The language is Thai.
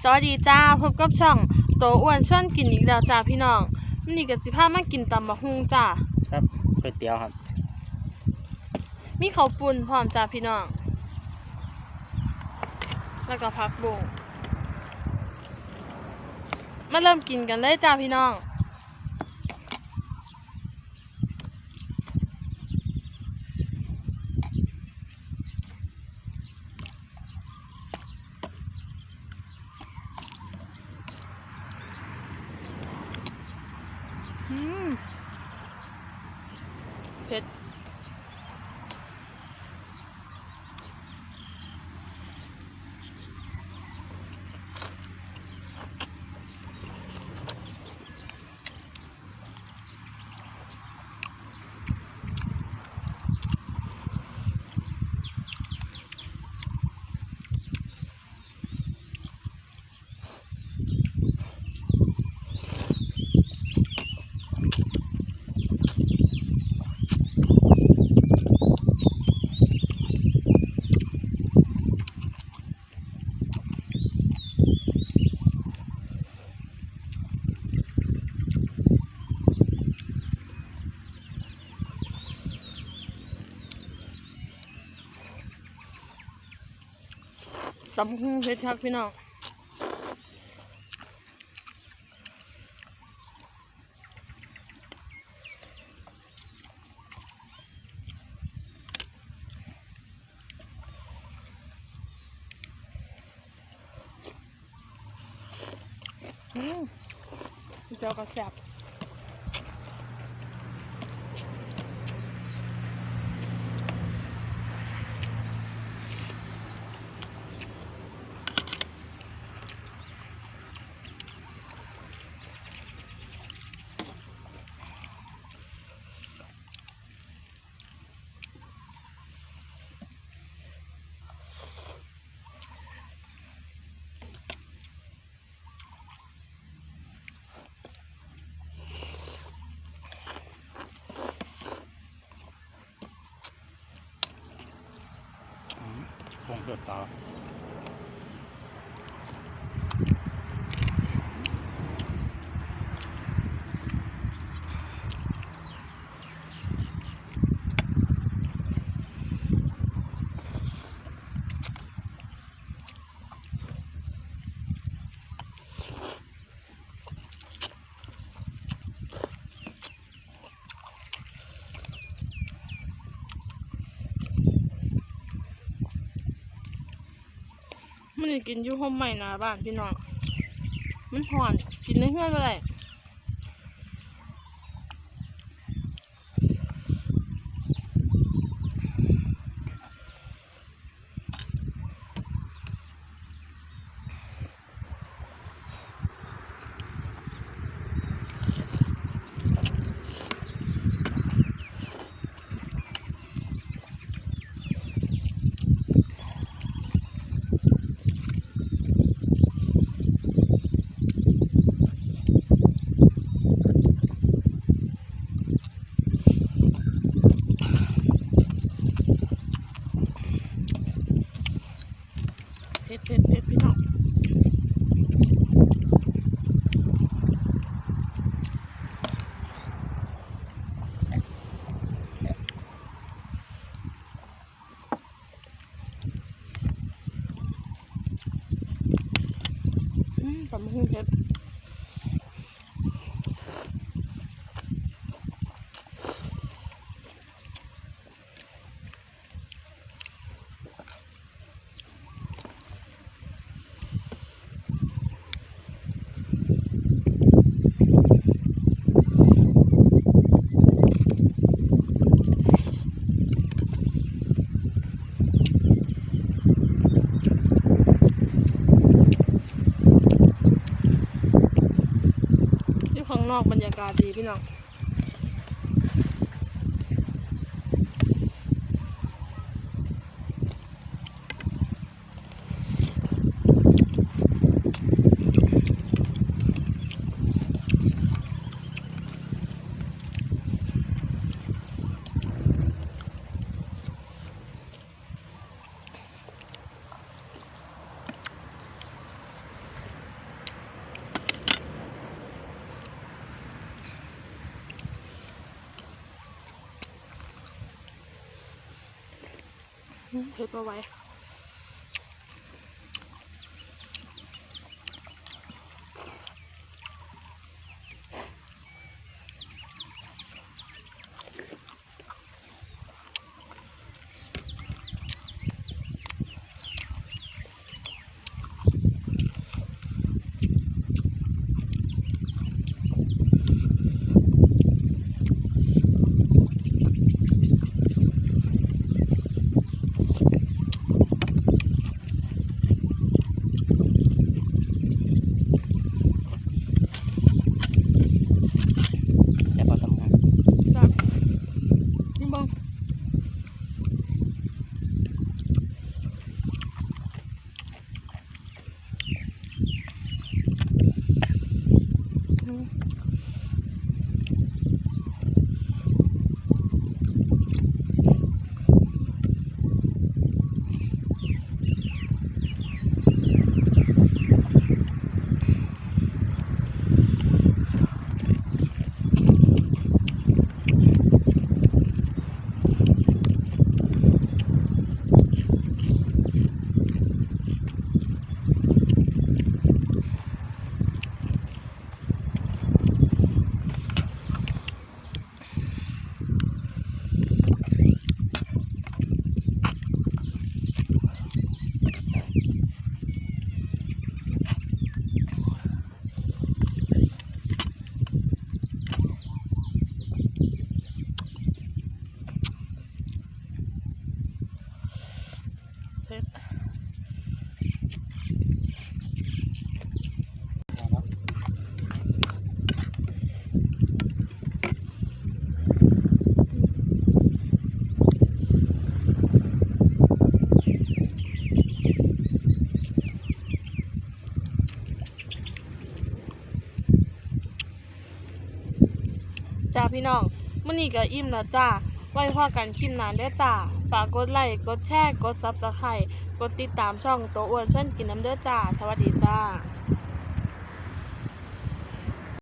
สวัสดีจ้าพบกับช่องโตอ้วนชวนกินอีกแล้วจ้าพี่น้องนี่ก็สิพามากินตำบักหุ่งจ้าครับก๋วยเตี๋ยวครับมีข้าวปุ้นพร้อมจ้าพี่น้องแล้วก็ผักบุ้งมาเริ่มกินกันเลยจ้าพี่น้องเผ็ดตำบักหุ่งเผ็ดคักพี่น้องเจ้ากระแซบผงเดือดต่อมันกินอยู่ห้องใหม่หน้าบ้านพี่น้องมันหอนกินในเฮือนบ่ได้เผ็ดพี่น้องตำบักหุ่งเผ็ดข้างนอกบรรยากาศดีพี่น้อง เผ็ดมาไว้แต่พอทำงาน จับนี่บ้างเผ็ดจ้าพี่น้องมื้อนี้ก็อิ่มแล้วจ้าไว้พอกันคลิปหน้าเด้อจ้าฝากกดไลค์กดแชร์กด Subscribe กดติดตามช่องโตอ้วนชวนกินน้ำเด้อจ้าสวัสดีจ้า